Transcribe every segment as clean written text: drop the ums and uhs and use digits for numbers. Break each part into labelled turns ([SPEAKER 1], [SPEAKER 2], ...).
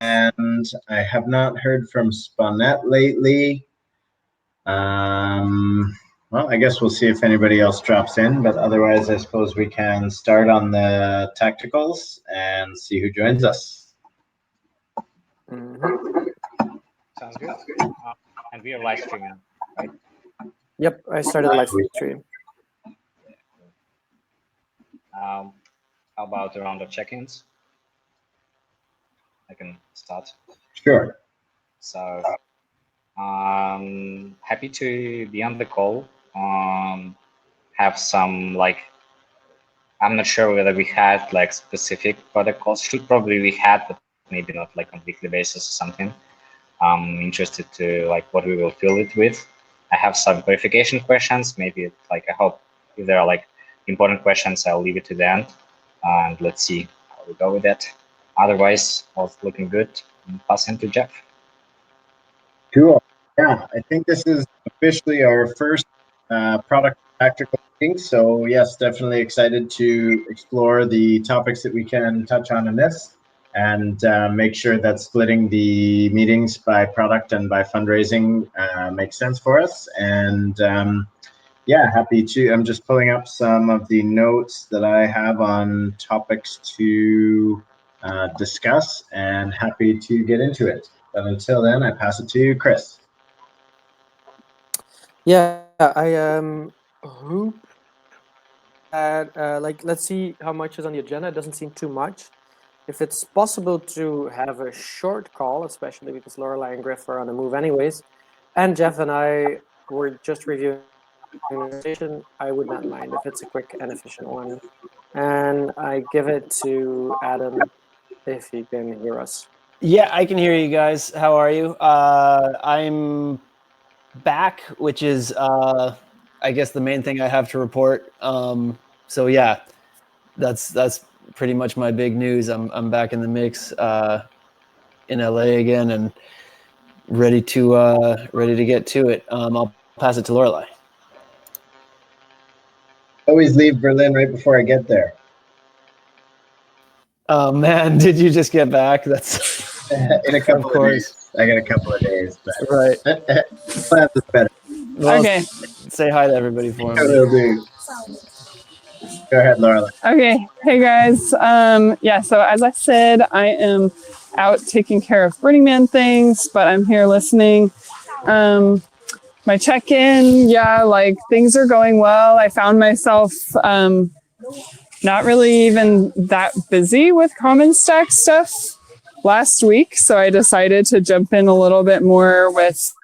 [SPEAKER 1] and I have not heard from Sponette lately. Well, I guess we'll see if anybody else drops in, but otherwise, I suppose we can start on the tacticals and see who joins us.
[SPEAKER 2] Sounds good. And we are live streaming, right?
[SPEAKER 3] Yep, I started the live stream.
[SPEAKER 2] How about a round of check-ins? I can start.
[SPEAKER 1] Sure.
[SPEAKER 2] So, happy to be on the call. Have some I'm not sure whether we had specific protocols. Probably we had, but maybe not on a weekly basis or something. I'm interested to what we will fill it with. I have some clarification questions. Maybe I hope if there are important questions, I'll leave it to the end, and let's see how we go with that. Otherwise, all's looking good. Pass on to Jeff.
[SPEAKER 1] Cool. Yeah, I think this is officially our first product tactical meeting. So yes, definitely excited to explore the topics that we can touch on in this, and make sure that splitting the meetings by product and by fundraising makes sense for us. And yeah, happy to. I'm just pulling up some of the notes that I have on topics to discuss, and happy to get into it. But until then, I pass it to Chris.
[SPEAKER 3] Yeah, I hope that let's see how much is on the agenda. It doesn't seem too much. If it's possible to have a short call, especially because Lorelei and Griff are on the move anyways, and Jeff and I were just reviewing the station, I would not mind if it's a quick and efficient one. And I give it to Adam if he can hear us.
[SPEAKER 4] Yeah, I can hear you guys. How are you? I'm back, which is, I guess, the main thing I have to report. So yeah, that's pretty much my big news. I'm back in the mix in LA again and ready to get to it. I'll pass it to Lorelei.
[SPEAKER 1] Always leave Berlin right before I get there.
[SPEAKER 4] Oh man, did you just get back? That's
[SPEAKER 1] in a couple of days. I got a couple of days, but
[SPEAKER 4] right.
[SPEAKER 1] Plans is better.
[SPEAKER 4] Well,
[SPEAKER 5] okay.
[SPEAKER 4] Say hi to everybody for me.
[SPEAKER 1] Will do. Go ahead, Lorelei.
[SPEAKER 5] Okay. Hey guys. Yeah. So as I said, I am out taking care of Burning Man things, but I'm here listening. My check-in, yeah, things are going well. I found myself not really even that busy with Common Stack stuff last week, so I decided to jump in a little bit more with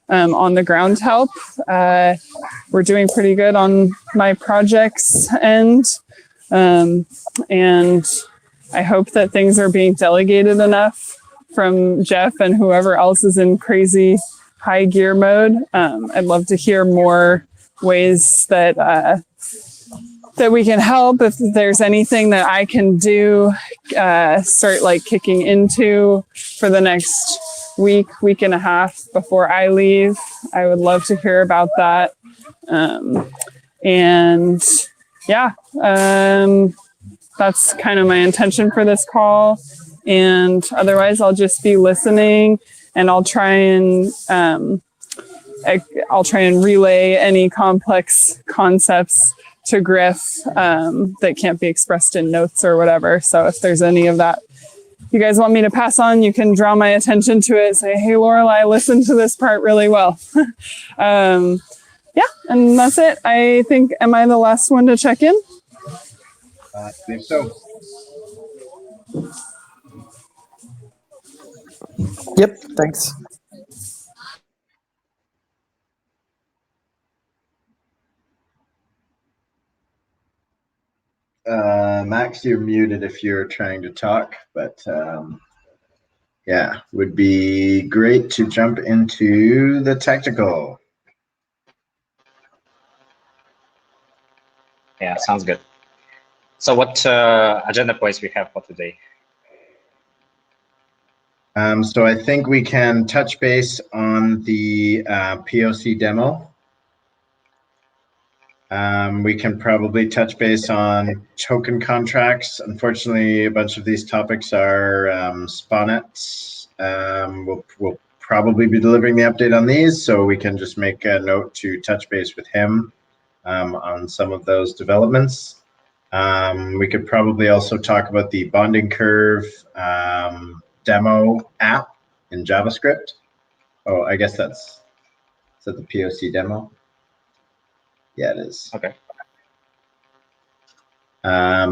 [SPEAKER 5] on the ground help. We're doing pretty good on my projects end, and I hope that things are being delegated enough from Jeff and whoever else is in crazy high gear mode. I'd love to hear more ways that that we can help. If there's anything that I can do, start kicking into for the next week and a half before I leave, I would love to hear about that. And yeah, that's kind of my intention for this call. And otherwise I'll just be listening, and I'll try and relay any complex concepts to Griff that can't be expressed in notes or whatever. So if there's any of that you guys want me to pass on, you can draw my attention to it. Say, hey, Lorelei, listen to this part really well. Yeah, and that's it. I think, am I the last one to check in?
[SPEAKER 1] I think so.
[SPEAKER 3] Yep, thanks.
[SPEAKER 1] Max, you're muted if you're trying to talk, but yeah, would be great to jump into the tactical.
[SPEAKER 2] Yeah, sounds good. So what agenda points we have for today?
[SPEAKER 1] So I think we can touch base on the POC demo. We can probably touch base on token contracts. Unfortunately, a bunch of these topics are Sponnet. We'll probably be delivering the update on these, so we can just make a note to touch base with him on some of those developments. We could probably also talk about the bonding curve demo app in JavaScript. Oh, I guess is that the POC demo? Yeah, it is.
[SPEAKER 2] Okay.
[SPEAKER 1] I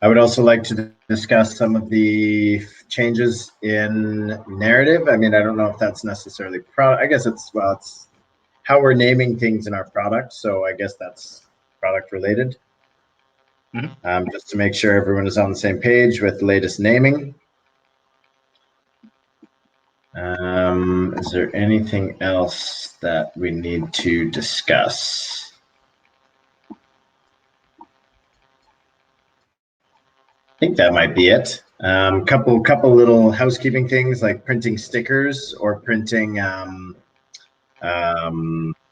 [SPEAKER 1] would also like to discuss some of the changes in narrative. I mean, I don't know if that's necessarily product. I guess it's how we're naming things in our product. So I guess that's product related. Just to make sure everyone is on the same page with the latest naming. Is there anything else that we need to discuss? I think that might be it. Couple little housekeeping things like printing stickers or printing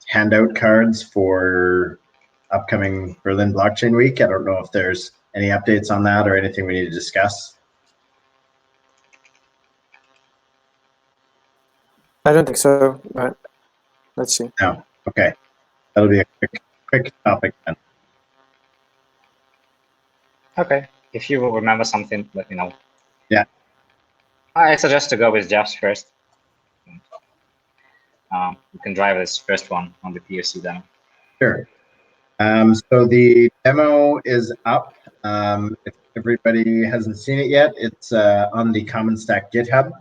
[SPEAKER 1] handout cards for upcoming Berlin Blockchain Week. I don't know if there's any updates on that or anything we need to discuss.
[SPEAKER 3] I don't think so, but let's see.
[SPEAKER 1] No. Okay. That'll be a quick topic then.
[SPEAKER 2] Okay. If you will remember something, let me know.
[SPEAKER 1] Yeah.
[SPEAKER 2] I suggest to go with Jeff's first. You can drive this first one on the POC demo.
[SPEAKER 1] Sure. So the demo is up. If everybody hasn't seen it yet, it's on the Common Stack GitHub.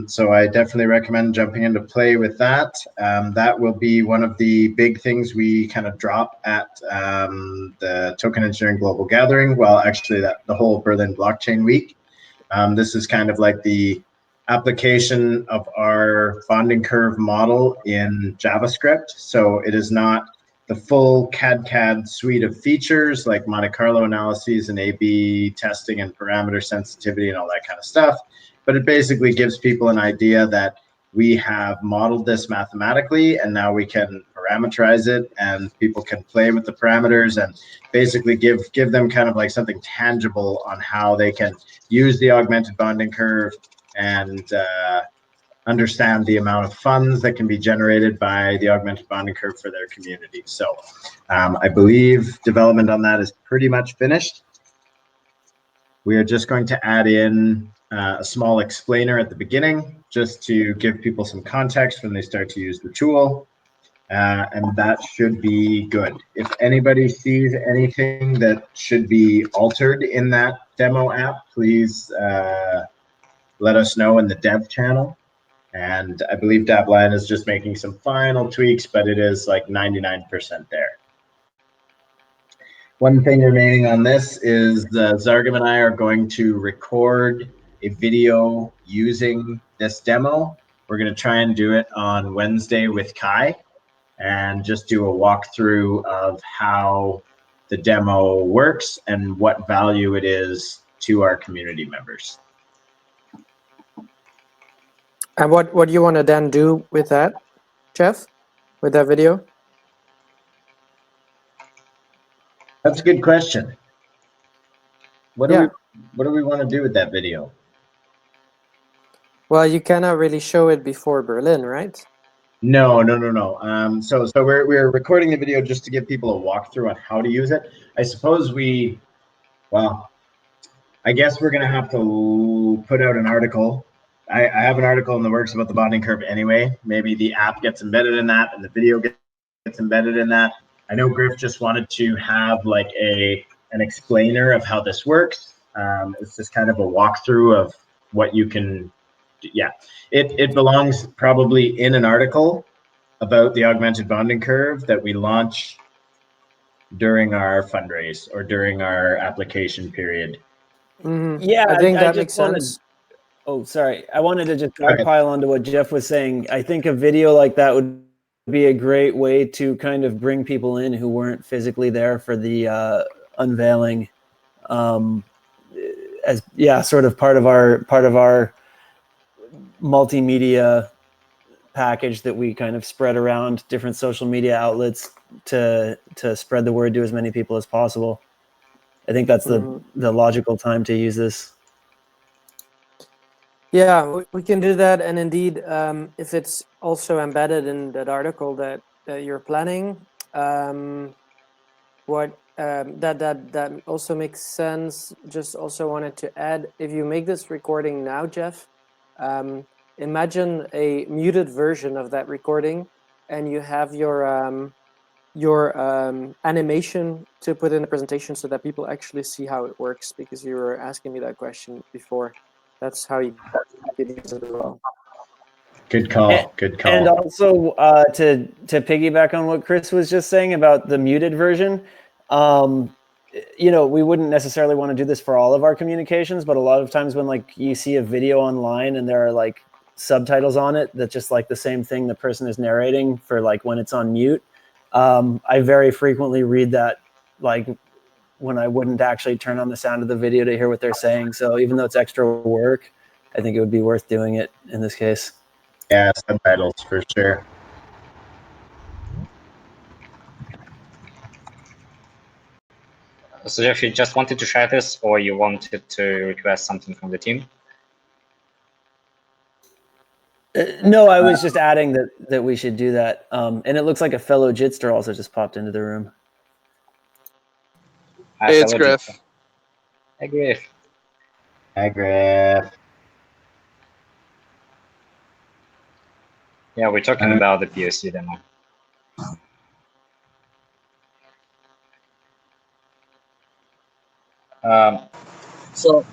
[SPEAKER 1] So I definitely recommend jumping into play with that. That will be one of the big things we kind of drop at the Token Engineering Global Gathering. Well, actually, the whole Berlin Blockchain Week. This is kind of like the application of our bonding curve model in JavaScript. So it is not the full CAD suite of features like Monte Carlo analyses and A/B testing and parameter sensitivity and all that kind of stuff. But it basically gives people an idea that we have modeled this mathematically and now we can parameterize it and people can play with the parameters and basically give them kind of like something tangible on how they can use the augmented bonding curve and understand the amount of funds that can be generated by the augmented bonding curve for their community. So I believe development on that is pretty much finished. We are just going to add in a small explainer at the beginning just to give people some context when they start to use the tool. And that should be good. If anybody sees anything that should be altered in that demo app, please let us know in the dev channel. And I believe Dabline is just making some final tweaks, but it is like 99% there. One thing remaining on this is Zargam and I are going to record a video using this demo. We're going to try and do it on Wednesday with Kai and just do a walkthrough of how the demo works and what value it is to our community members.
[SPEAKER 3] And what do you want to then do with that, Jeff, with that video?
[SPEAKER 1] That's a good question. What do we want to do with that video?
[SPEAKER 3] Well, you cannot really show it before Berlin, right?
[SPEAKER 1] No. So we're recording the video just to give people a walkthrough on how to use it. I suppose I guess we're gonna have to put out an article. I have an article in the works about the bonding curve anyway. Maybe the app gets embedded in that and the video gets embedded in that. I know Griff just wanted to have like an explainer of how this works. It's just kind of a walkthrough of what you can. Yeah, it belongs probably in an article about the augmented bonding curve that we launch during our fundraise or during our application period.
[SPEAKER 3] Mm-hmm.
[SPEAKER 4] Yeah,
[SPEAKER 3] I think that
[SPEAKER 4] just
[SPEAKER 3] makes sense.
[SPEAKER 4] Oh, sorry. I wanted to just pile onto what Jeff was saying. I think a video like that would be a great way to kind of bring people in who weren't physically there for the unveiling, sort of part of our multimedia package that we kind of spread around different social media outlets to spread the word to as many people as possible. I think that's the logical time to use this.
[SPEAKER 3] Yeah, we can do that. And indeed, if it's also embedded in that article that you're planning, that also makes sense. Just also wanted to add, if you make this recording now, Jeff, imagine a muted version of that recording, and you have your animation to put in the presentation so that people actually see how it works, because you were asking me that question before. That's how you could use it as well.
[SPEAKER 1] Good call. Good call.
[SPEAKER 4] And also to piggyback on what Chris was just saying about the muted version, you know, we wouldn't necessarily want to do this for all of our communications, but a lot of times when like you see a video online and there are like subtitles on it that's just like the same thing the person is narrating for like when it's on mute, I very frequently read that like when I wouldn't actually turn on the sound of the video to hear what they're saying. So even though it's extra work, I think it would be worth doing it in this case.
[SPEAKER 1] Yeah, subtitles for sure.
[SPEAKER 2] So Jeff, you just wanted to share this, or you wanted to request something from the team?
[SPEAKER 4] No, I was just adding that we should do that. And it looks like a fellow Jitster also just popped into the room.
[SPEAKER 6] Hey, it's Griff.
[SPEAKER 2] Hey, Griff.
[SPEAKER 1] Hi, Griff.
[SPEAKER 2] Yeah, we're talking about the POC demo.
[SPEAKER 6] So,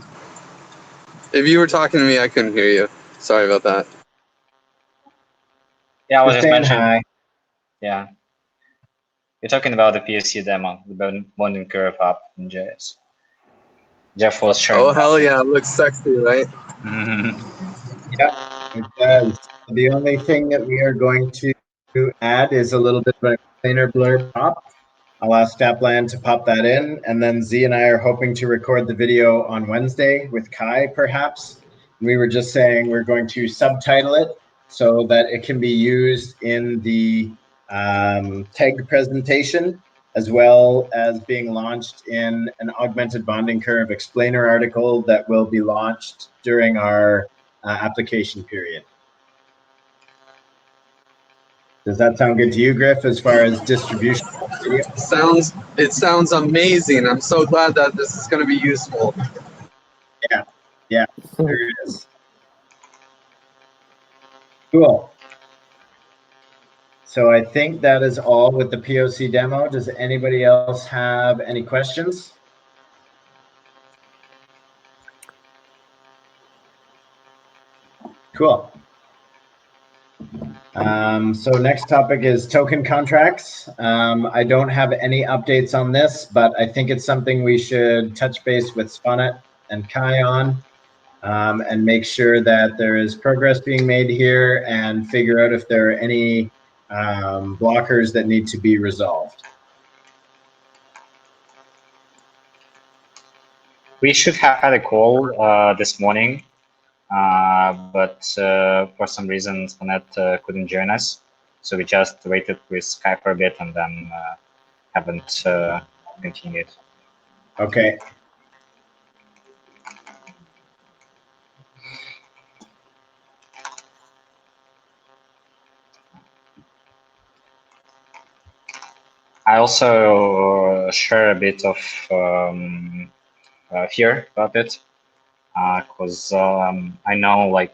[SPEAKER 6] if you were talking to me, I couldn't hear you. Sorry about that.
[SPEAKER 2] Yeah, I was just
[SPEAKER 1] saying
[SPEAKER 2] mentioning.
[SPEAKER 1] hi.
[SPEAKER 2] Yeah. You're talking about the POC demo, the bonding curve app in JS. Jeff was showing.
[SPEAKER 6] Oh, hell yeah. It looks sexy, right?
[SPEAKER 1] Yeah, it does. The only thing that we are going to add is a little bit of an explainer blur pop. I'll ask Tapland to pop that in, and then Z and I are hoping to record the video on Wednesday with Kai, perhaps. We were just saying we're going to subtitle it so that it can be used in the TEG presentation, as well as being launched in an augmented bonding curve explainer article that will be launched during our application period. Does that sound good to you, Griff, as far as distribution?
[SPEAKER 6] It sounds amazing. I'm so glad that this is going to be useful.
[SPEAKER 1] Yeah, there it is. Cool. So I think that is all with the POC demo. Does anybody else have any questions? Cool. So next topic is token contracts. I don't have any updates on this, but I think it's something we should touch base with Spunnet and Kai on, and make sure that there is progress being made here and figure out if there are any blockers that need to be resolved.
[SPEAKER 2] We should have had a call this morning, but for some reason Spunnet couldn't join us. So we just waited with Skype for a bit and then haven't continued.
[SPEAKER 1] Okay.
[SPEAKER 2] I also share a bit of fear about it, because I know like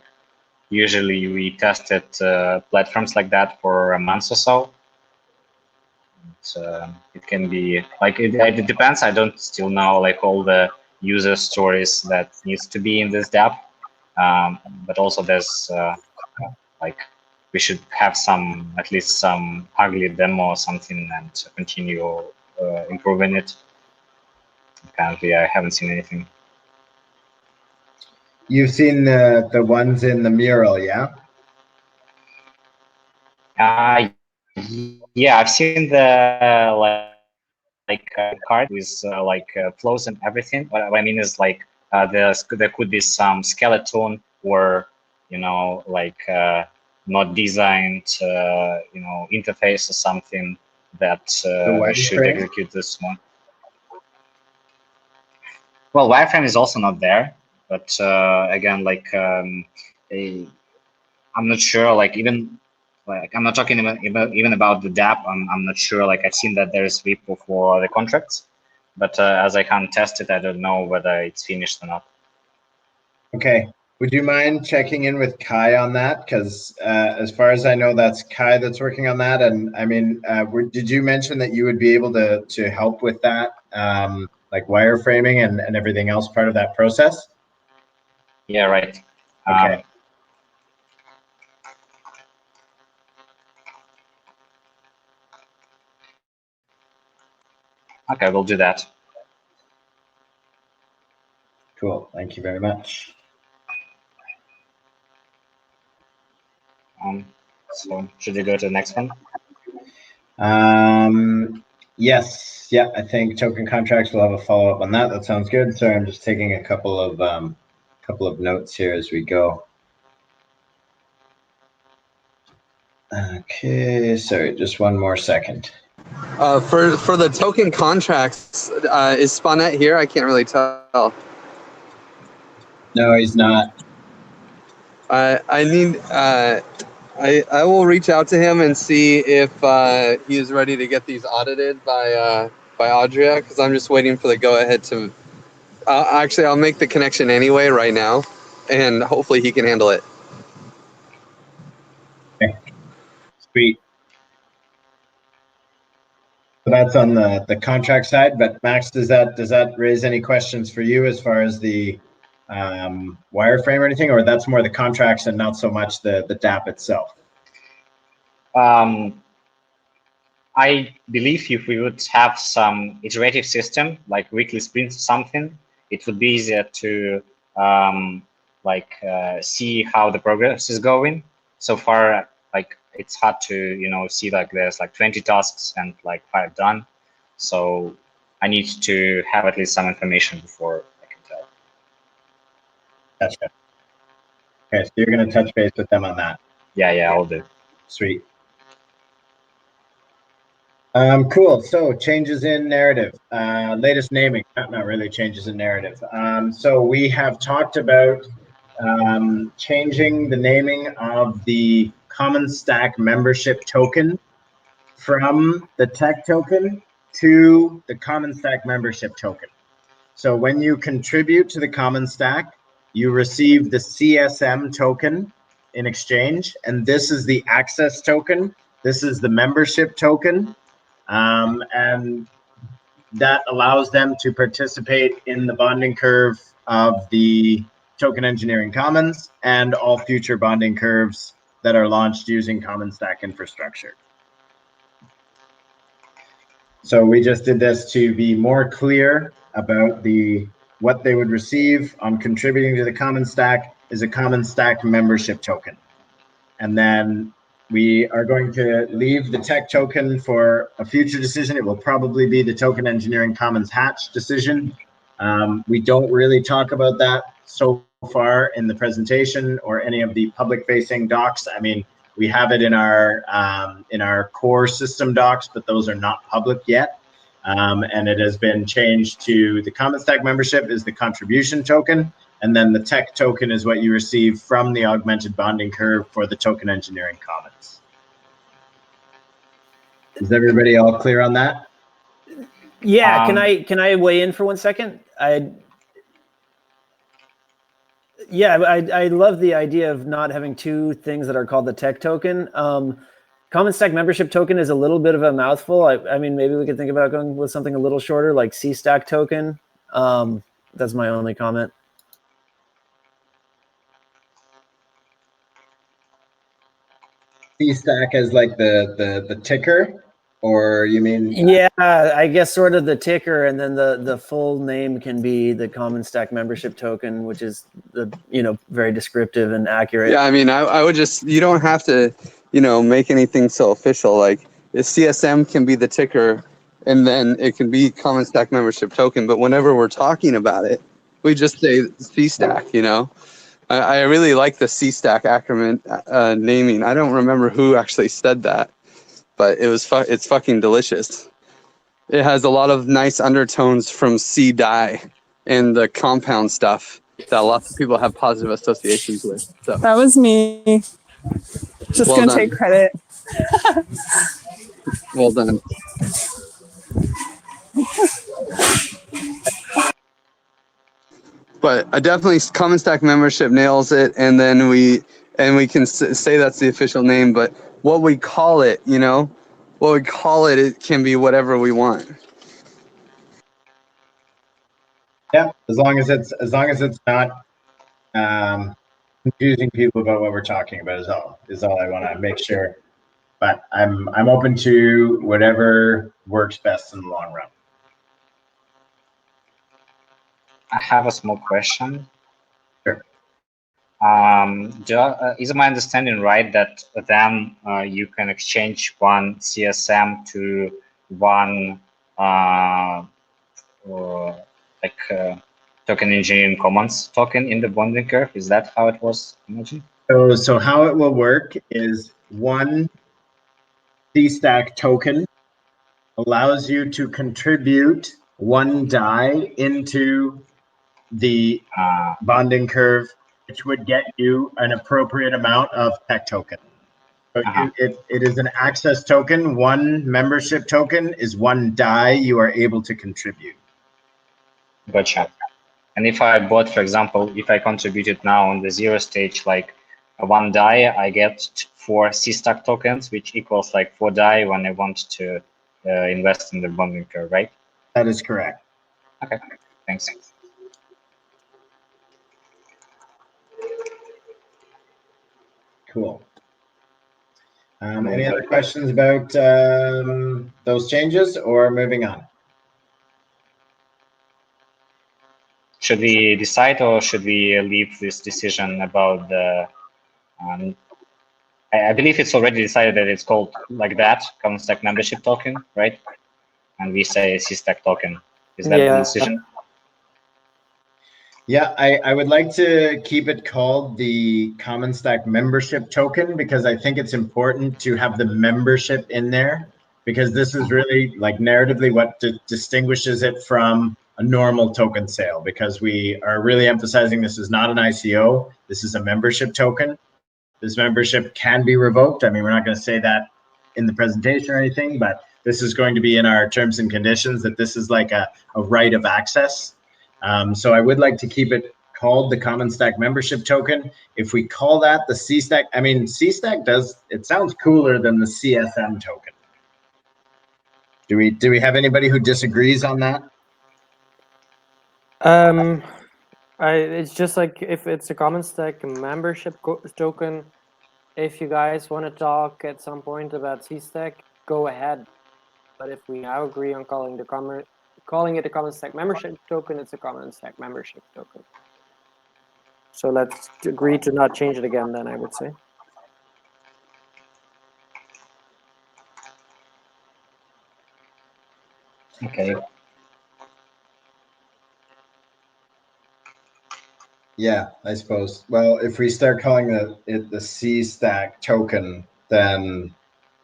[SPEAKER 2] usually we tested platforms like that for a month or so. It can be like it depends. I don't still know like all the user stories that needs to be in this dApp, but also there's like we should have some, at least some ugly demo or something, and continue improving it. Currently, I haven't seen anything.
[SPEAKER 1] You've seen the ones in the mural, yeah?
[SPEAKER 2] Yeah, I've seen the card with flows and everything. What I mean is like there could be some skeleton or like not designed, interface or something that should
[SPEAKER 1] wireframe?
[SPEAKER 2] execute this one. Well, wireframe is also not there, but again, I'm not sure. I'm not talking even about the DApp. I'm not sure. I've seen that there is repo for the contracts, but as I can't test it, I don't know whether it's finished or not.
[SPEAKER 1] Okay. Would you mind checking in with Kai on that? Because as far as I know, that's Kai that's working on that. And I mean, did you mention that you would be able to help with that, like wireframing and everything else part of that process?
[SPEAKER 2] Yeah, right.
[SPEAKER 1] Okay.
[SPEAKER 2] Okay, we'll do that.
[SPEAKER 1] Cool. Thank you very much.
[SPEAKER 2] So should we go to the next one?
[SPEAKER 1] Yes. Yeah, I think token contracts will have a follow-up on that. That sounds good. Sorry, I'm just taking a couple of notes here as we go. Okay, sorry, just one more second.
[SPEAKER 6] For the token contracts, is Spawnette here? I can't really tell.
[SPEAKER 1] No, he's not.
[SPEAKER 6] I need. I will reach out to him and see if he is ready to get these audited by Audria, because I'm just waiting for the go-ahead to. Actually, I'll make the connection anyway right now, and hopefully he can handle it.
[SPEAKER 1] Okay. Sweet. So that's on the contract side, but Max, does that raise any questions for you as far as the wireframe or anything, or that's more the contracts and not so much the DApp itself?
[SPEAKER 2] I believe if we would have some iterative system, like weekly sprints or something, it would be easier to see how the progress is going. So far, it's hard to see there's 20 tasks and 5 done. So I need to have at least some information before I can tell.
[SPEAKER 1] Gotcha. Okay, so you're going to touch base with them on that.
[SPEAKER 2] Yeah, I'll do.
[SPEAKER 1] Sweet. Cool. So changes in narrative, latest naming, not really changes in narrative. So we have talked about changing the naming of the Common Stack membership token from the tech token to the Common Stack membership token. So when you contribute to the Common Stack, you receive the CSM token in exchange, and this is the access token. This is the membership token. And that allows them to participate in the bonding curve of the Token Engineering Commons and all future bonding curves that are launched using Common Stack infrastructure. So we just did this to be more clear about what they would receive on contributing to the Common Stack is a Common Stack membership token. And then we are going to leave the tech token for a future decision. It will probably be the Token Engineering Commons Hatch decision. We don't really talk about that so far in the presentation or any of the public-facing docs. I mean, we have it in our core system docs, but those are not public yet. And it has been changed to the Common Stack membership is the contribution token. And then the tech token is what you receive from the augmented bonding curve for the Token Engineering Commons. Is everybody all clear on that?
[SPEAKER 4] Yeah, can I weigh in for 1 second? I love the idea of not having two things that are called the tech token. Common Stack membership token is a little bit of a mouthful. I mean, maybe we could think about going with something a little shorter, like C-Stack token. That's my only comment.
[SPEAKER 1] C-Stack as like the ticker, or you mean?
[SPEAKER 4] Yeah, I guess sort of the ticker, and then the full name can be the Common Stack membership token, which is very descriptive and accurate.
[SPEAKER 6] Yeah, I mean, I would just, you don't have to, make anything so official. Like the CSM can be the ticker, and then it can be Common Stack membership token. But whenever we're talking about it, we just say C-Stack, I really like the C-Stack acronym naming. I don't remember who actually said that, but it's fucking delicious. It has a lot of nice undertones from C-Dye and the compound stuff that lots of people have positive associations with. So
[SPEAKER 5] That was me. Just
[SPEAKER 6] well
[SPEAKER 5] gonna
[SPEAKER 6] done.
[SPEAKER 5] take credit.
[SPEAKER 6] Well done. But I definitely Common Stack membership nails it, and then we can say that's the official name. But what we call it, what we call it, it can be whatever we want.
[SPEAKER 1] Yeah, as long as it's not confusing people about what we're talking about is all I want to make sure. But I'm open to whatever works best in the long run.
[SPEAKER 2] I have a small question.
[SPEAKER 1] Sure.
[SPEAKER 2] Is my understanding right that then you can exchange one CSM to one token engineering commons token in the bonding curve? Is that how it was imagined?
[SPEAKER 1] So how it will work is one C-Stack token allows you to contribute one DAI into the bonding curve, which would get you an appropriate amount of tech token. So it is an access token. One membership token is one DAI you are able to contribute.
[SPEAKER 2] Gotcha. And if I bought, for example, if I contributed now on the 0 stage, like one DAI, I get 4 C-Stack tokens, which equals like 4 DAI when I want to invest in the bonding curve, right?
[SPEAKER 1] That is correct.
[SPEAKER 2] Okay, thanks.
[SPEAKER 1] Cool. Any other questions about those changes, or moving on?
[SPEAKER 2] Should we decide, or should we leave this decision about the I believe it's already decided that it's called like that, Common Stack membership token, right? And we say C-Stack token. Is that the decision?
[SPEAKER 1] Yeah, I would like to keep it called the Common Stack membership token, because I think it's important to have the membership in there, because this is really like narratively what distinguishes it from a normal token sale, because we are really emphasizing this is not an ICO, this is a membership token. This membership can be revoked. I mean, we're not going to say that in the presentation or anything, but this is going to be in our terms and conditions, that this is like a right of access. So I would like to keep it called the Common Stack membership token. If we call that the C-Stack, I mean, C-Stack it sounds cooler than the CSM token. Do we have anybody who disagrees on that?
[SPEAKER 3] It's just like if it's a Common Stack membership token, if you guys want to talk at some point about C-Stack, go ahead. But if we now agree on calling it a Common Stack membership token, it's a Common Stack membership token. So let's agree to not change it again, then I would say.
[SPEAKER 2] Okay.
[SPEAKER 1] Yeah, I suppose. Well, if we start calling it the C-Stack token, then,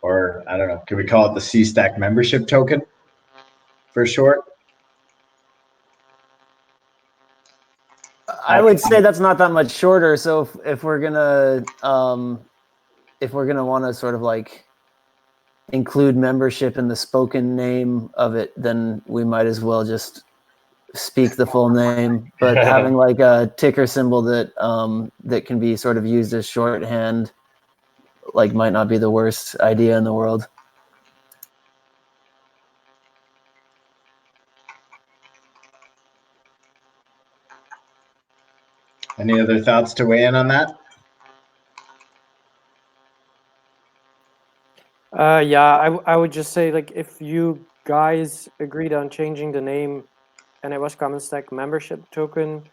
[SPEAKER 1] or I don't know, can we call it the C-Stack membership token for short?
[SPEAKER 4] I would say that's not that much shorter. So if we're gonna want to sort of like include membership in the spoken name of it, then we might as well just speak the full name. But having like a ticker symbol that that can be sort of used as shorthand, like, might not be the worst idea in the world.
[SPEAKER 1] Any other thoughts to weigh in on that?
[SPEAKER 3] Yeah, I would just say, like, if you guys agreed on changing the name and it was Common Stack membership token,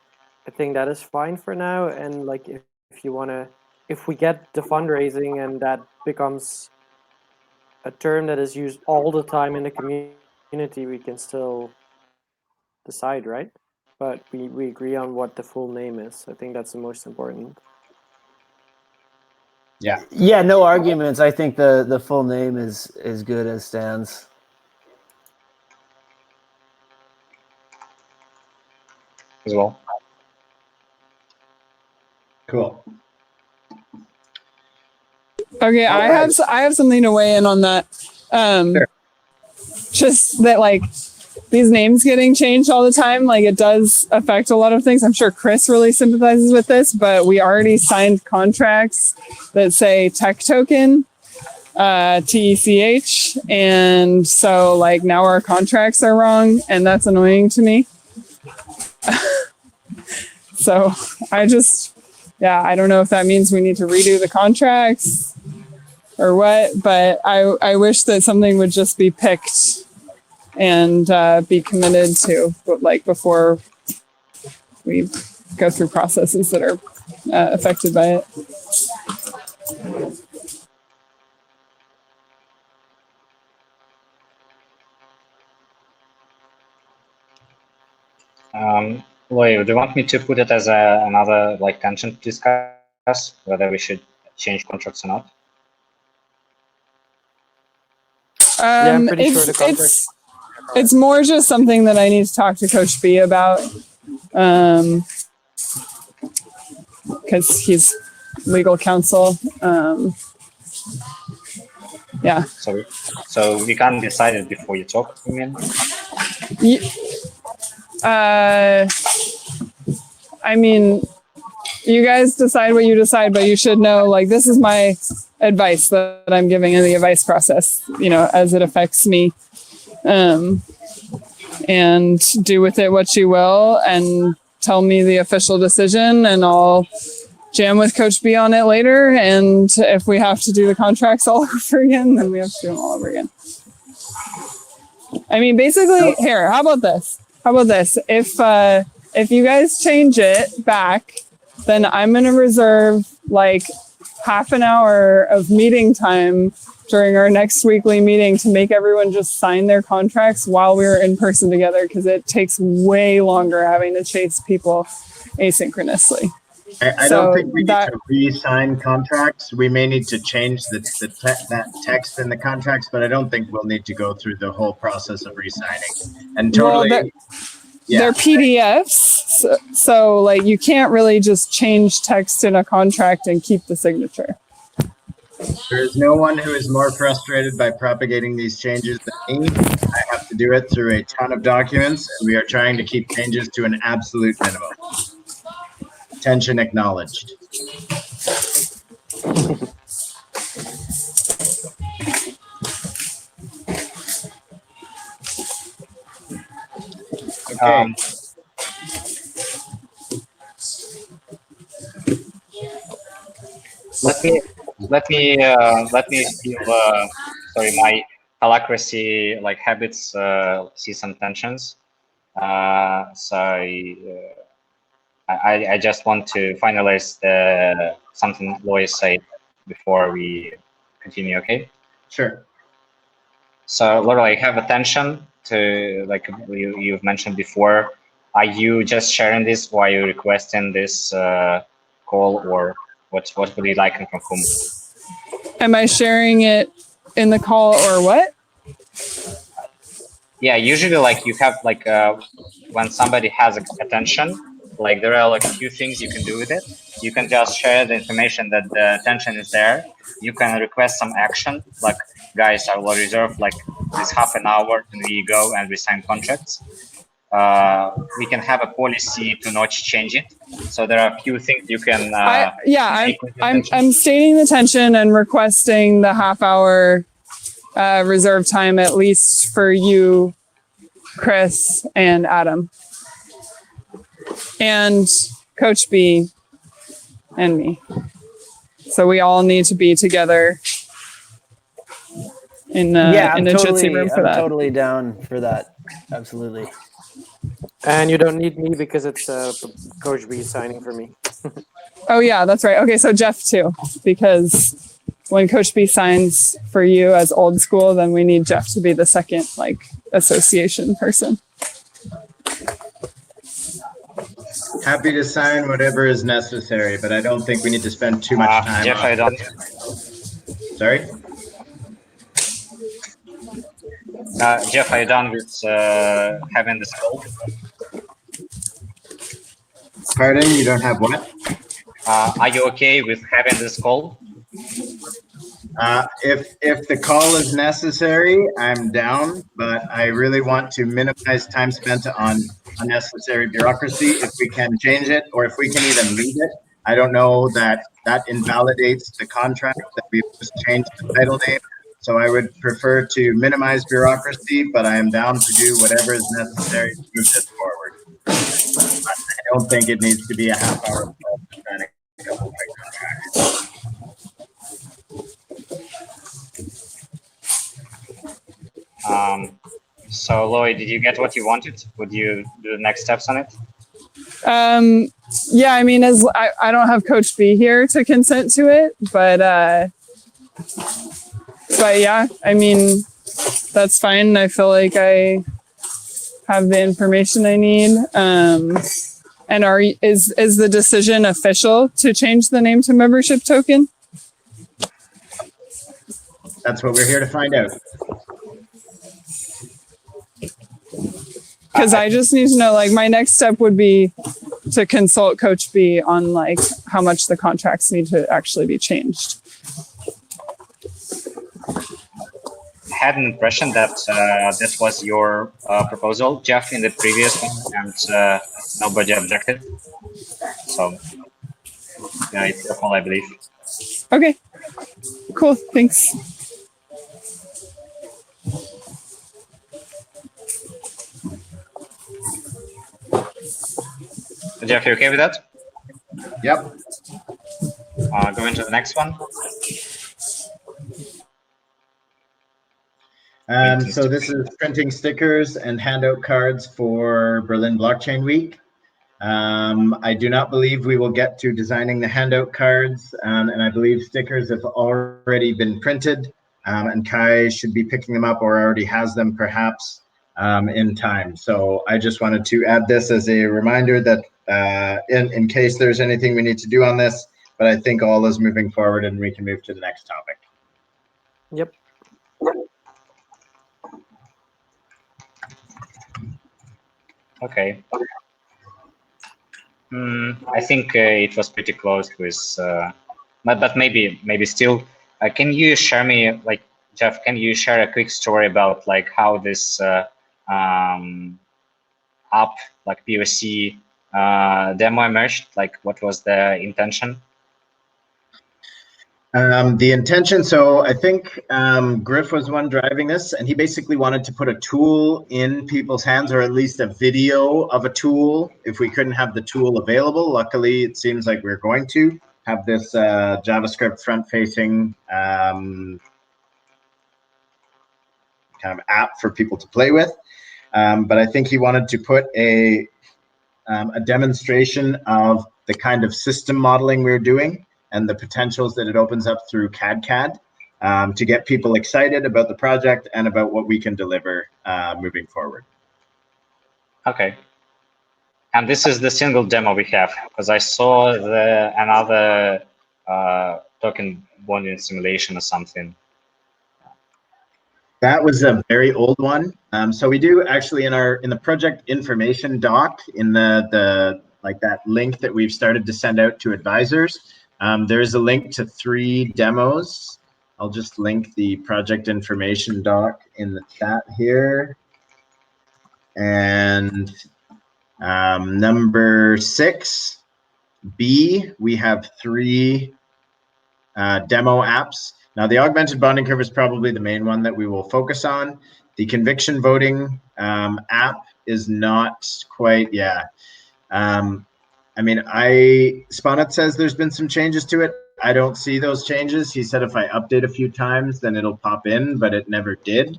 [SPEAKER 3] I think that is fine for now. And like, if you want to, if we get the fundraising and that becomes a term that is used all the time in the community, we can still decide, right? but we agree on what the full name is. I think that's the most important.
[SPEAKER 1] Yeah.
[SPEAKER 4] Yeah, no arguments. I think the full name is good as stands.
[SPEAKER 2] As well.
[SPEAKER 1] Cool.
[SPEAKER 5] Okay, I have something to weigh in on that.
[SPEAKER 1] Sure.
[SPEAKER 5] Just that, like, these names getting changed all the time, like, it does affect a lot of things. I'm sure Chris really sympathizes with this, but we already signed contracts that say Tech Token, TECH, and so, like, now our contracts are wrong, and that's annoying to me. So I don't know if that means we need to redo the contracts or what, but I wish that something would just be picked and be committed to, like, before we go through processes that are affected by it.
[SPEAKER 2] Loy, do you want me to put it as another like tension to discuss whether we should change contracts or not?
[SPEAKER 3] I'm pretty sure the contract.
[SPEAKER 5] It's more just something that I need to talk to Coach B about, because he's legal counsel. Yeah.
[SPEAKER 2] So we can't decide it before you talk, you mean?
[SPEAKER 5] I mean, you guys decide what you decide, but you should know, like, this is my advice that I'm giving in the advice process, you know, as it affects me. And do with it what you will, and tell me the official decision, and I'll jam with Coach B on it later. And if we have to do the contracts all over again, then we have to do them all over again. I mean, basically, here, how about this? If you guys change it back, then I'm going to reserve like half an hour of meeting time during our next weekly meeting to make everyone just sign their contracts while we're in person together, because it takes way longer having to chase people asynchronously.
[SPEAKER 1] I don't think we need to re-sign contracts. We may need to change that text in the contracts, but I don't think we'll need to go through the whole process of re-signing. And totally,
[SPEAKER 5] they're PDFs, so like you can't really just change text in a contract and keep the signature.
[SPEAKER 1] There is no one who is more frustrated by propagating these changes than me. I have to do it through a ton of documents, and we are trying to keep changes to an absolute minimum. Tension acknowledged. Okay.
[SPEAKER 2] Let me feel sorry, my alacrity like habits see some tensions. I just want to finalize something Lois said before we continue, okay?
[SPEAKER 1] Sure.
[SPEAKER 2] So Laura, I have attention to, like you've mentioned before. Are you just sharing this while you're requesting this call, or what would you like and from whom?
[SPEAKER 5] Am I sharing it in the call or what?
[SPEAKER 2] Yeah, usually like you have like when somebody has attention, like there are like a few things you can do with it. You can just share the information that the attention is there. You can request some action, like guys, I will reserve like this half an hour and we go and we sign contracts. We can have a policy to not change it. So there are a few things you can.
[SPEAKER 5] I'm stating the tension and requesting the half-hour reserve time, at least for you, Chris, and Adam, and Coach B, and me. So we all need to be together in the Jitsi room for that.
[SPEAKER 4] I'm totally down for that. Absolutely.
[SPEAKER 3] And you don't need me because it's Coach B signing for me.
[SPEAKER 5] Oh yeah, that's right. Okay, so Jeff too, because when Coach B signs for you as old school, then we need Jeff to be the second like association person.
[SPEAKER 1] Happy to sign whatever is necessary, but I don't think we need to spend too much time
[SPEAKER 2] Jeff,
[SPEAKER 1] on
[SPEAKER 2] I don't.
[SPEAKER 1] Sorry?
[SPEAKER 2] Jeff, are you done with having this call?
[SPEAKER 1] Pardon, you don't have what?
[SPEAKER 2] Are you okay with having this call?
[SPEAKER 1] If the call is necessary, I'm down, but I really want to minimize time spent on unnecessary bureaucracy. If we can change it, or if we can even leave it, I don't know that that invalidates the contract that we've just changed the title name. So I would prefer to minimize bureaucracy, but I am down to do whatever is necessary to move this forward. I don't think it needs to be a half-hour call to sign a couple of contracts.
[SPEAKER 2] So Lloyd, did you get what you wanted? Would you do the next steps on it?
[SPEAKER 5] Yeah, I mean, as I don't have Coach B here to consent to it, but yeah, I mean, that's fine. I feel like I have the information I need. And is the decision official to change the name to Membership Token?
[SPEAKER 1] That's what we're here to find out.
[SPEAKER 5] Because I just need to know, like, my next step would be to consult Coach B on, like, how much the contracts need to actually be changed.
[SPEAKER 2] I had an impression that this was your proposal, Jeff, in the previous one, and nobody objected. So, yeah, it's your call, I believe.
[SPEAKER 5] Okay, cool, thanks.
[SPEAKER 2] Jeff, you okay with that?
[SPEAKER 1] Yep.
[SPEAKER 2] Going to the next one.
[SPEAKER 1] So this is printing stickers and handout cards for Berlin Blockchain Week. I do not believe we will get to designing the handout cards, and I believe stickers have already been printed, and Kai should be picking them up or already has them perhaps in time. So I just wanted to add this as a reminder that in case there's anything we need to do on this, but I think all is moving forward and we can move to the next topic.
[SPEAKER 3] Yep.
[SPEAKER 2] Okay. I think it was pretty close with, but maybe still. Can you share me, like, Jeff? Can you share a quick story about like how this app, like POC demo emerged? Like, what was the intention?
[SPEAKER 1] The intention, so I think Griff was one driving this, and he basically wanted to put a tool in people's hands, or at least a video of a tool if we couldn't have the tool available. Luckily, it seems like we're going to have this JavaScript front-facing kind of app for people to play with. But I think he wanted to put a demonstration of the kind of system modeling we're doing and the potentials that it opens up through CAD to get people excited about the project and about what we can deliver moving forward.
[SPEAKER 2] Okay. And this is the single demo we have, because I saw another token bonding simulation or something.
[SPEAKER 1] That was a very old one. So we do actually in the project information doc, in the like that link that we've started to send out to advisors. There's a link to 3 demos. I'll just link the project information doc in the chat here. And number 6B, we have 3 demo apps. Now, the augmented bonding curve is probably the main one that we will focus on. The conviction voting app is not quite, yeah. I mean, Sponit says there's been some changes to it. I don't see those changes. He said if I update a few times, then it'll pop in, but it never did.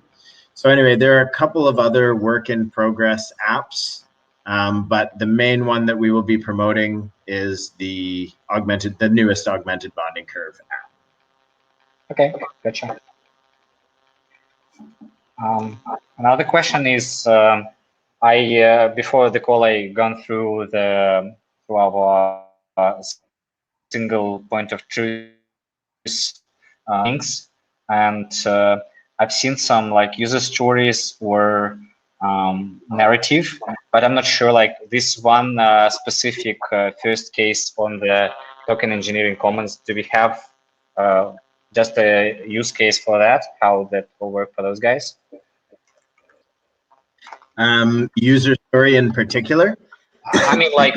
[SPEAKER 1] So anyway, there are a couple of other work in progress apps, but the main one that we will be promoting is the newest augmented bonding curve app.
[SPEAKER 2] Okay, gotcha. Another question is, before the call, I gone through the to our single point of truth things, and I've seen some like user stories or narrative, but I'm not sure like this one specific first case on the token engineering commons. Do we have just a use case for that? How that will work for those guys?
[SPEAKER 1] User story in particular?
[SPEAKER 2] I mean, like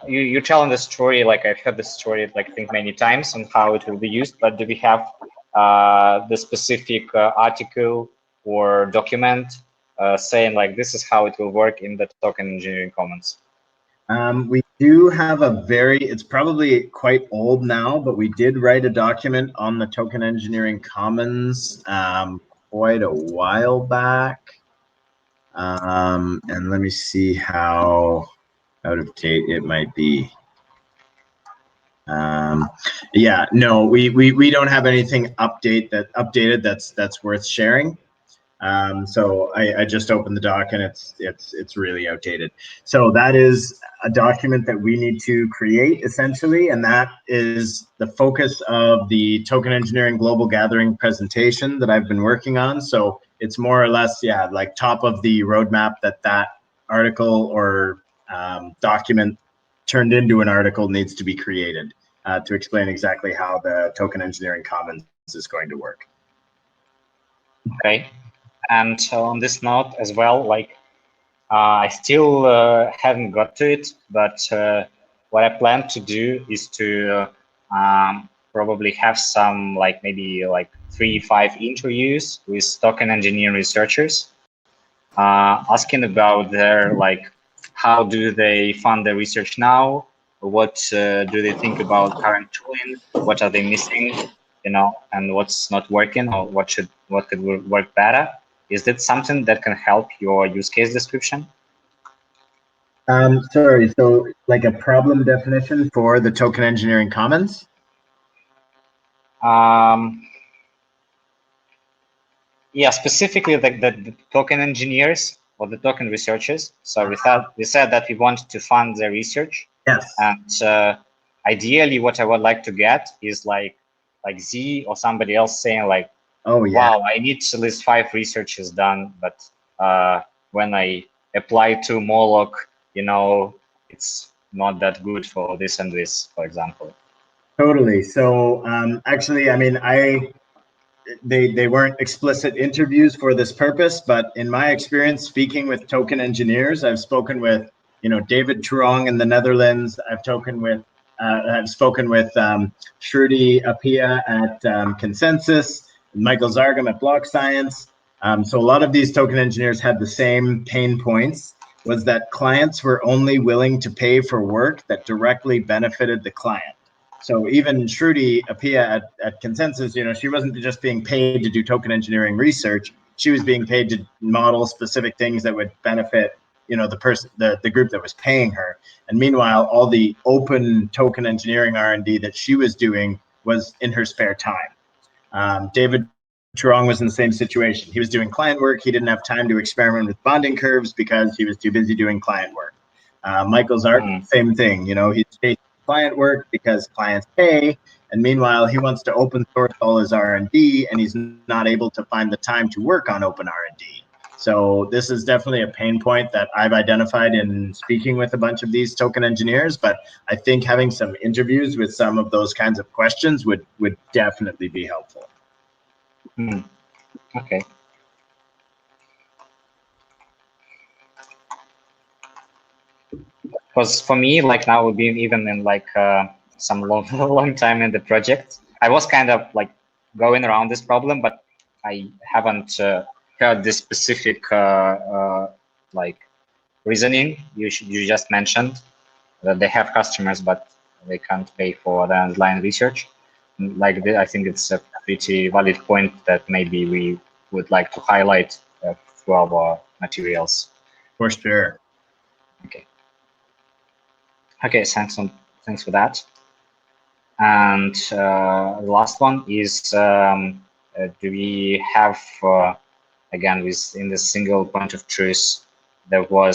[SPEAKER 2] you're telling the story. Like I've heard the story, like I think many times on how it will be used. But do we have the specific article or document saying like this is how it will work in the token engineering commons?
[SPEAKER 1] We do have a it's probably quite old now, but we did write a document on the token engineering commons quite a while back. And let me see how out of date it might be. Yeah, no, we don't have anything updated that's worth sharing. So I just opened the doc and it's really outdated. So that is a document that we need to create essentially, and that is the focus of the Token Engineering Global Gathering presentation that I've been working on. So it's more or less, yeah, like top of the roadmap that article or document turned into an article needs to be created to explain exactly how the Token Engineering Commons is going to work.
[SPEAKER 2] Okay. And on this note as well, like I still haven't got to it, but what I plan to do is to probably have some like maybe like 3-5 interviews with token engineering researchers, asking about their like how do they fund their research now, what do they think about current tooling, what are they missing, you know, and what's not working or what could work better. Is that something that can help your use case description?
[SPEAKER 1] Sorry, so like a problem definition for the Token Engineering Commons?
[SPEAKER 2] Yeah, specifically the token engineers or the token researchers. So we said that we want to fund their research.
[SPEAKER 1] Yes.
[SPEAKER 2] And ideally, what I would like to get is like Z or somebody else saying like,
[SPEAKER 1] oh yeah,
[SPEAKER 2] wow, I need at least 5 researches done, but when I apply to Moloch, you know, it's not that good for this and this, for example.
[SPEAKER 1] Totally. So actually, I mean, they weren't explicit interviews for this purpose, but in my experience speaking with token engineers, I've spoken with, you know, David Truong in the Netherlands. I've spoken with Shruti Appiah at Consensus, Michael Zargam at Block Science. So a lot of these token engineers had the same pain points, was that clients were only willing to pay for work that directly benefited the client. So even Shruti Appiah at Consensus, you know, she wasn't just being paid to do token engineering research. She was being paid to model specific things that would benefit, you know, the group that was paying her. And meanwhile, all the open token engineering R&D that she was doing was in her spare time. David Truong was in the same situation. He was doing client work. He didn't have time to experiment with bonding curves because he was too busy doing client work. Michael Zark, same thing. You know, he's client work because clients pay, and meanwhile he wants to open source all his R&D and he's not able to find the time to work on open R&D. So this is definitely a pain point that I've identified in speaking with a bunch of these token engineers, but I think having some interviews with some of those kinds of questions would definitely be helpful.
[SPEAKER 2] Okay. Because for me, like now we've been even in like some long time in the project, I was kind of like going around this problem, but I haven't heard this specific like reasoning you just mentioned, that they have customers but they can't pay for the underlying research. Like I think it's a pretty valid point that maybe we would like to highlight through our materials.
[SPEAKER 1] For sure.
[SPEAKER 2] Okay. Okay, thanks for that. And the last one is, do we have, again, within the single point of truth, there were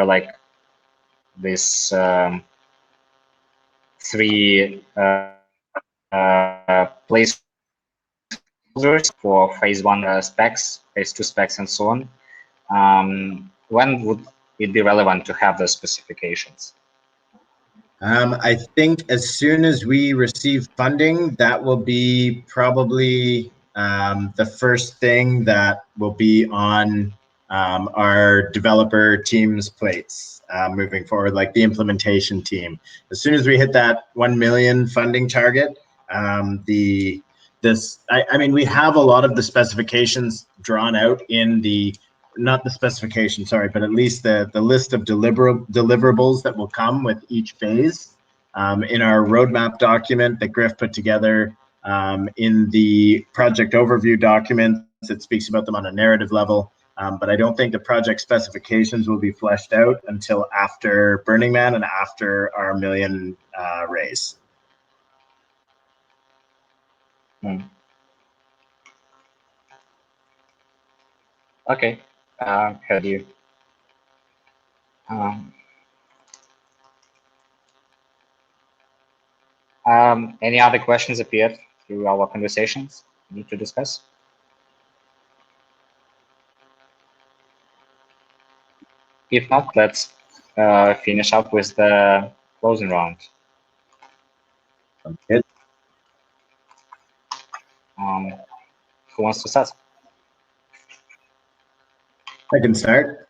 [SPEAKER 2] like this 3 placeholders for phase 1 specs, phase 2 specs, and so on. When would it be relevant to have those specifications?
[SPEAKER 1] I think as soon as we receive funding, that will be probably the first thing that will be on our developer team's plates moving forward, like the implementation team. As soon as we hit that 1 million funding target, I mean, we have a lot of the specifications drawn out in the, not the specification, sorry, but at least the list of deliverables that will come with each phase in our roadmap document that Griff put together, in the project overview document. It speaks about them on a narrative level, but I don't think the project specifications will be fleshed out until after Burning Man and after our million raise.
[SPEAKER 2] Okay, heard you. Any other questions appeared through our conversations we need to discuss? If not, let's finish up with the closing round.
[SPEAKER 1] Good.
[SPEAKER 2] Who wants to start?
[SPEAKER 1] I can start.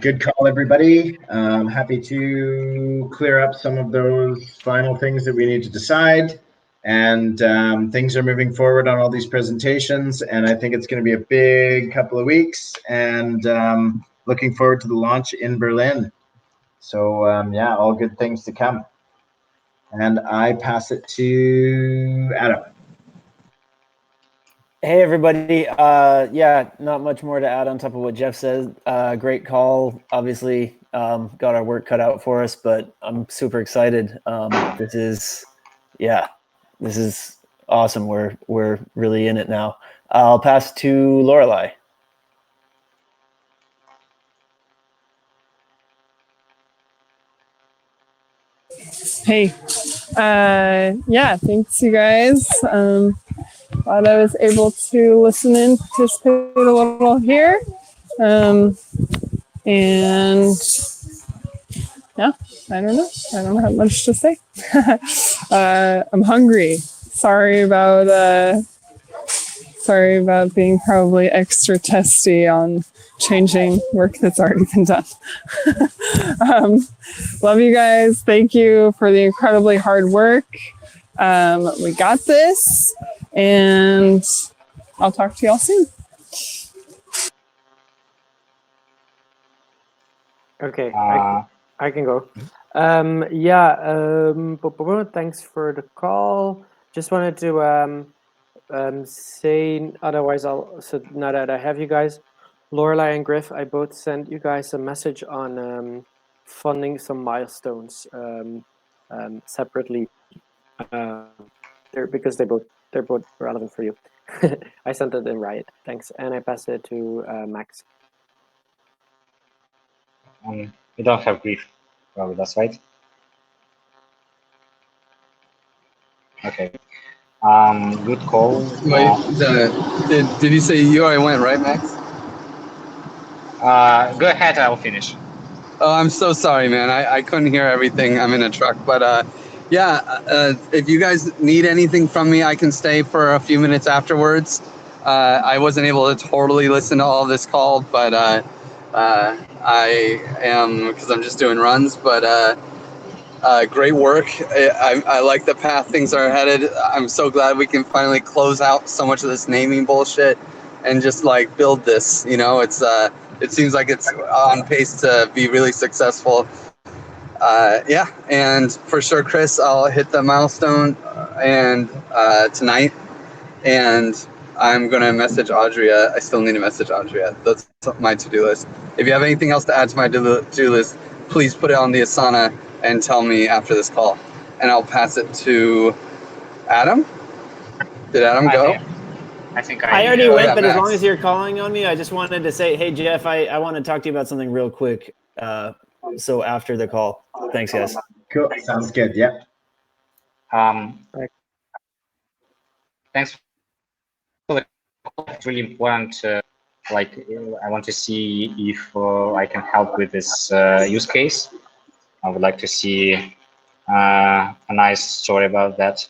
[SPEAKER 1] Good call, everybody. Happy to clear up some of those final things that we need to decide. And things are moving forward on all these presentations. And I think it's going to be a big couple of weeks. And looking forward to the launch in Berlin. So yeah, all good things to come. And I pass it to Adam.
[SPEAKER 4] Hey everybody, yeah, not much more to add on top of what Jeff said. Great call. Obviously, got our work cut out for us, but I'm super excited. This is awesome. We're really in it now. I'll pass to Lorelei.
[SPEAKER 5] Hey, yeah, thanks you guys. Glad I was able to listen in, participate a little here. And yeah, I don't have much to say. I'm hungry. Sorry about being probably extra testy on changing work that's already been done. Love you guys. Thank you for the incredibly hard work. We got this, and I'll talk to y'all soon.
[SPEAKER 3] Okay, I can go. Thanks for the call. Just wanted to say, otherwise so now that I have you guys, Lorelei and Griff, I both sent you guys a message on funding some milestones separately, because they're both relevant for you. I sent it in Riot. Thanks, and I pass it to Max.
[SPEAKER 2] We don't have Griff with us, right? Okay. Good call.
[SPEAKER 6] Wait, did you say you already went, right, Max?
[SPEAKER 2] Go ahead, I'll finish.
[SPEAKER 6] Oh, I'm so sorry, man. I couldn't hear everything. I'm in a truck. But yeah, if you guys need anything from me, I can stay for a few minutes afterwards. I wasn't able to totally listen to all this call, but I am, because I'm just doing runs. But great work. I like the path things are headed. I'm so glad we can finally close out so much of this naming bullshit and just like build this. You know, it seems like it's on pace to be really successful. Yeah, and for sure, Chris, I'll hit the milestone and tonight, and I'm gonna message Audria. I still need to message Audria. That's my to-do list. If you have anything else to add to my to-do list, please put it on the Asana and tell me after this call, and I'll pass it to Adam. Did Adam go?
[SPEAKER 2] I think
[SPEAKER 4] I already went, but
[SPEAKER 6] Max.
[SPEAKER 4] as long as you're calling on me, I just wanted to say, hey, Jeff, I want to talk to you about something real quick. So after the call. Thanks, guys.
[SPEAKER 1] Cool. Sounds good. Yeah.
[SPEAKER 2] Thanks for the call. It's really important. Like, I want to see if I can help with this use case. I would like to see a nice story about that.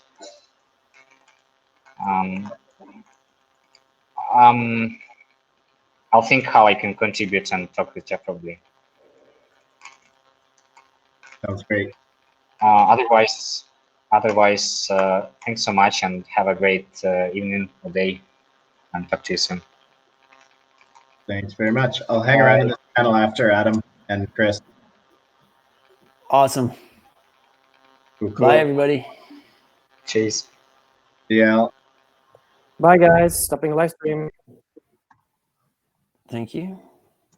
[SPEAKER 2] I'll think how I can contribute and talk with Jeff probably.
[SPEAKER 1] Sounds great.
[SPEAKER 2] Otherwise, thanks so much and have a great evening or day, and talk to you soon.
[SPEAKER 1] Thanks very much. I'll hang around in this panel after Adam and Chris.
[SPEAKER 4] Awesome.
[SPEAKER 1] Cool.
[SPEAKER 4] Bye, everybody.
[SPEAKER 2] Cheers.
[SPEAKER 1] Yeah.
[SPEAKER 3] Bye, guys. Stopping live stream.
[SPEAKER 4] Thank you.